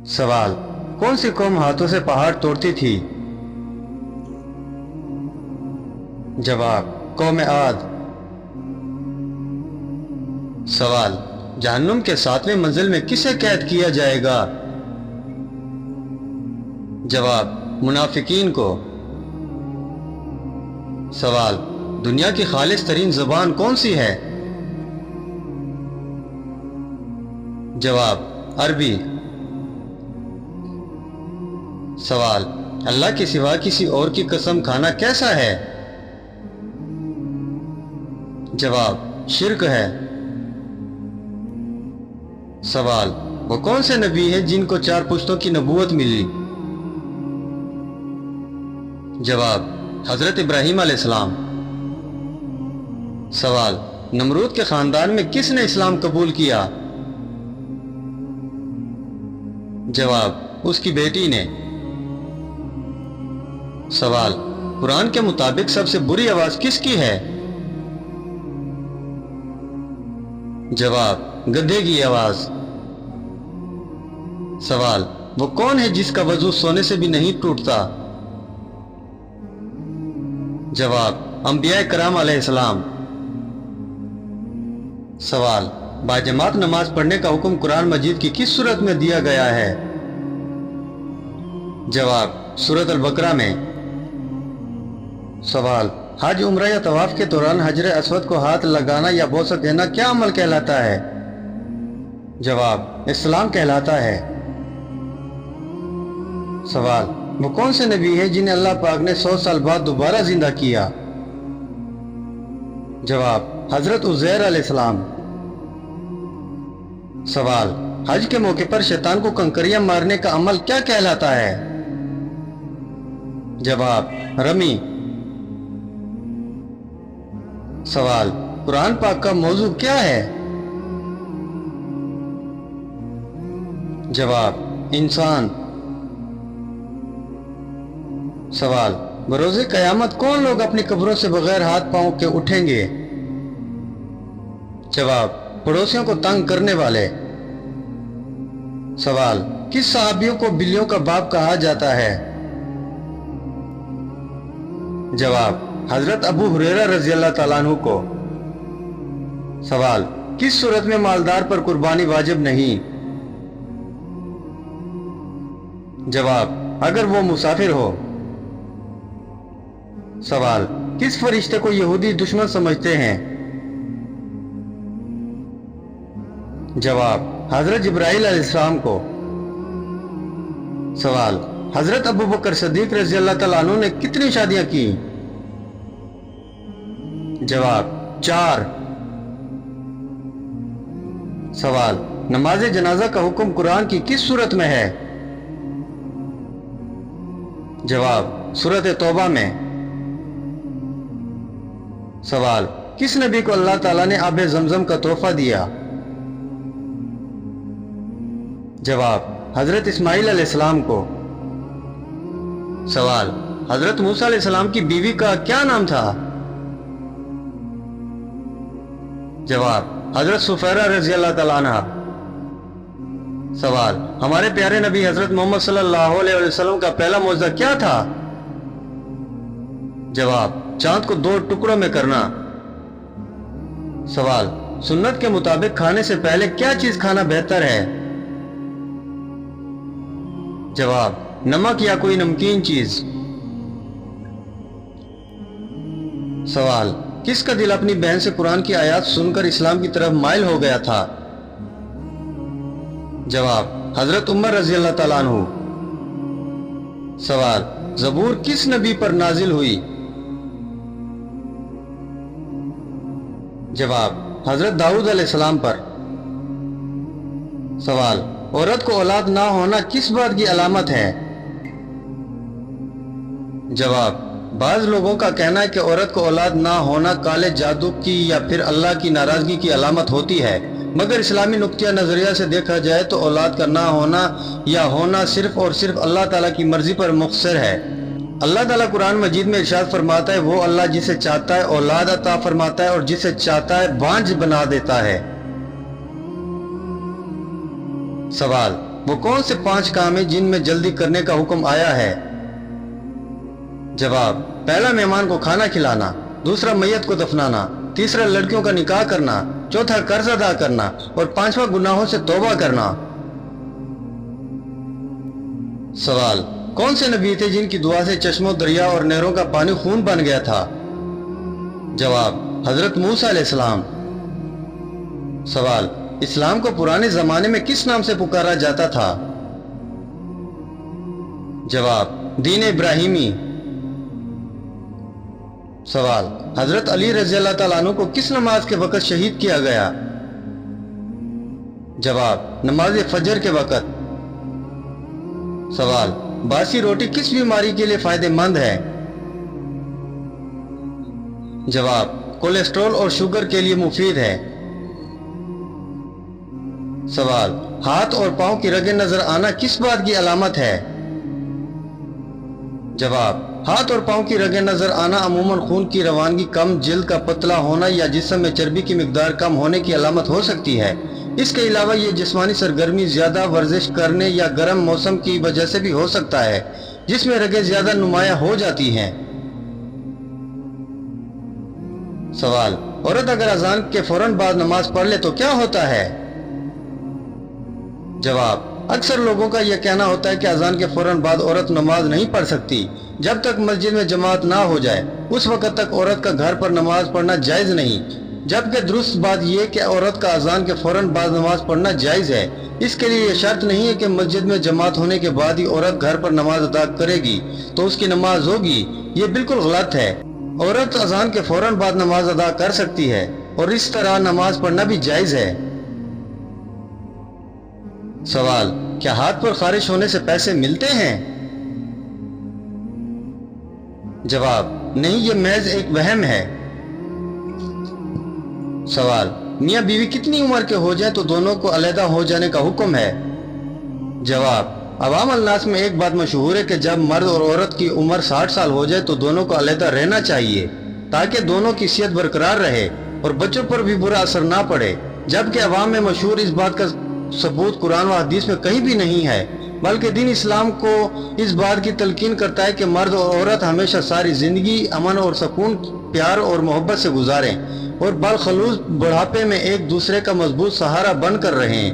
सवाल, कौन सी कौम हाथों से पहाड़ तोड़ती थी? जवाब, कौम आद। सवाल, जहन्नुम के 7वें मंजिल में किसे कैद किया जाएगा? जवाब, मुनाफिकीन को। सवाल, दुनिया की खालिस तरीन ज़बान कौन सी है? जवाब, अरबी। सवाल, अल्लाह के सिवा किसी और की कसम खाना कैसा है? जवाब, शिर्क है। सवाल, वो कौन से नबी है जिनको 4 पुश्तों की नबूवत मिली? जवाब, हजरत इब्राहीम अलैहिस्सलाम। सवाल, नमरूद के खानदान में किसने इस्लाम कबूल किया? जवाब, उसकी बेटी ने। सवाल, कुरान के मुताबिक सबसे बुरी आवाज किसकी है? जवाब, गधे की आवाज। सवाल, वो कौन है जिसका वजू सोने से भी नहीं टूटता? जवाब, अंबिया कराम अलैहिस्सलाम। सवाल, बाजमात नमाज पढ़ने का हुक्म कुरान मजीद की किस सूरत में दिया गया है? जवाब, सूरत अल-बकरा में। सवाल, हज, उम्रा या तवाफ के दौरान हजर अस्वद को हाथ लगाना या बोसा देना क्या अमल कहलाता है? जवाब, इस्लाम कहलाता है। सवाल, वो कौन से नबी है जिन्हें अल्लाह पाक ने 100 साल बाद दोबारा जिंदा किया? जवाब, हजरत उज़ैर अलैहिस्सलाम। सवाल, हज के मौके पर शैतान को कंकरियां मारने का अमल क्या कहलाता है? जवाब, रमी। सवाल, कुरान पाक का मौजू क्या है? जवाब, इंसान। सवाल, बरोज़े क़यामत कौन लोग अपनी कब्रों से बगैर हाथ पांव के उठेंगे? जवाब, पड़ोसियों को तंग करने वाले। सवाल, किस सहाबियों को बिल्लियों का बाप कहा जाता है? जवाब, हजरत अबू हुरैरा रज़ी अल्लाह तआला अन्हु को। सवाल, किस सूरत में मालदार पर कुर्बानी वाजिब नहीं? जवाब, अगर वो मुसाफिर हो। सवाल, किस फरिश्ते को यहूदी दुश्मन समझते हैं? जवाब, हजरत जिब्राइल अलैहिस्सलाम को। सवाल, हजरत अबू बकर सिद्दीक रज़ी अल्लाह तआला अन्हु ने कितनी शादियां की? जवाब, 4। सवाल, नमाज जनाजा का हुक्म कुरान की किस सूरत में है? जवाब, सूरत तौबा में। सवाल, किस नबी को अल्लाह ताला ने आबे ज़मज़म का तोहफा दिया? जवाब, हजरत इस्माइल अलैहिस्सलाम को। सवाल, हजरत मूसा अलैहिस्सलाम की बीवी का क्या नाम था? जवाब, हजरत सुफैरा रज़ी अल्लाह तआला अन्हा। सवाल, हमारे प्यारे नबी हजरत मोहम्मद सल्लल्लाहु अलैहि वसल्लम का पहला मौजज़ा क्या था? जवाब, चांद को 2 टुकड़ों में करना। सवाल, सुन्नत के मुताबिक खाने से पहले क्या चीज खाना बेहतर है? जवाब, नमक या कोई नमकीन चीज। सवाल, किसका दिल अपनी बहन से कुरान की आयत सुनकर इस्लाम की तरफ माइल हो गया था? जवाब, हजरत उमर रज़ी अल्लाह तआला अन्हु। सवाल, ज़बूर किस नबी पर नाजिल हुई? जवाब, हजरत दाऊद अलैहिस्सलाम पर। सवाल, औरत को औलाद ना होना किस बात की अलामत है? जवाब, बाज लोगों का कहना है कि औरत को औलाद ना होना काले जादू की या फिर अल्लाह की नाराजगी की अलामत होती है, मगर इस्लामी नुक्तिया नजरिया से देखा जाए तो औलाद का ना होना या होना सिर्फ और सिर्फ अल्लाह ताला की मर्जी पर मुख्तसर है। अल्लाह ताला कुरान मजीद में इरशाद फरमाता है, वो अल्लाह जिसे चाहता है औलाद अता फरमाता है और जिसे चाहता है बांझ बना देता है। सवाल, وہ کون سے 5 کام ہیں جن میں جلدی کرنے کا حکم آیا ہے؟ جواب: پہلا مہمان کو کھانا کھلانا، دوسرا میت کو دفنانا، تیسرا لڑکیوں کا نکاح کرنا، چوتھا قرض ادا کرنا اور 5واں گناہوں سے توبہ کرنا۔ سوال: کون سے نبی تھے جن کی دعا سے چشموں، دریا اور نہروں کا پانی خون بن گیا تھا؟ جواب: حضرت موسیٰ علیہ السلام۔ سوال: اسلام کو پرانے زمانے میں کس نام سے پکارا جاتا تھا؟ جواب: دین ابراہیمی۔ سوال: حضرت علی رضی اللہ تعالیٰ عنہ کو کس نماز کے وقت شہید کیا گیا؟ جواب: نماز فجر کے وقت۔ سوال: باسی روٹی کس بیماری کے لیے فائدہ مند ہے؟ جواب: کولیسٹرول اور شوگر کے لیے مفید ہے۔ سوال: ہاتھ اور پاؤں کی رگیں نظر آنا کس بات کی علامت ہے؟ جواب: ہاتھ اور پاؤں کی رگیں نظر آنا عموماً خون کی روانگی کم، جلد کا پتلا ہونا یا جسم میں چربی کی مقدار کم ہونے کی علامت ہو سکتی ہے۔ اس کے علاوہ یہ جسمانی سرگرمی، زیادہ ورزش کرنے یا گرم موسم کی وجہ سے بھی ہو سکتا ہے، جس میں رگیں زیادہ نمایاں ہو جاتی ہیں۔ سوال: عورت اگر اذان کے فوراً بعد نماز پڑھ لے تو کیا ہوتا ہے؟ جواب: اکثر لوگوں کا یہ کہنا ہوتا ہے کہ اذان کے فوراً بعد عورت نماز نہیں پڑھ سکتی جب تک مسجد میں جماعت نہ ہو جائے، اس وقت تک عورت کا گھر پر نماز پڑھنا جائز نہیں، جبکہ درست بات یہ کہ عورت کا اذان کے فوراً بعد نماز پڑھنا جائز ہے۔ اس کے لیے یہ شرط نہیں ہے کہ مسجد میں جماعت ہونے کے بعد ہی عورت گھر پر نماز ادا کرے گی تو اس کی نماز ہوگی، یہ بالکل غلط ہے۔ عورت اذان کے فوراً بعد نماز ادا کر سکتی ہے اور اس طرح نماز پڑھنا بھی جائز ہے۔ سوال: کیا ہاتھ پر خارش ہونے سے پیسے ملتے ہیں؟ جواب: نہیں، یہ محض ایک وہم ہے۔ سوال: میاں بیوی کتنی عمر کے ہو جائیں تو دونوں کو علیحدہ ہو جانے کا حکم ہے؟ جواب: عوام الناس میں ایک بات مشہور ہے کہ جب مرد اور عورت کی عمر 60 سال ہو جائے تو دونوں کو علیحدہ رہنا چاہیے تاکہ دونوں کی صحت برقرار رہے اور بچوں پر بھی برا اثر نہ پڑے، جبکہ عوام میں مشہور اس بات کا ثبوت قرآن و حدیث میں کہیں بھی نہیں ہے، بلکہ دین اسلام کو اس بات کی تلقین کرتا ہے کہ مرد اور عورت ہمیشہ ساری زندگی امن اور سکون، پیار اور محبت سے گزاریں اور بالخصوص بڑھاپے میں ایک دوسرے کا مضبوط سہارا بن کر رہیں۔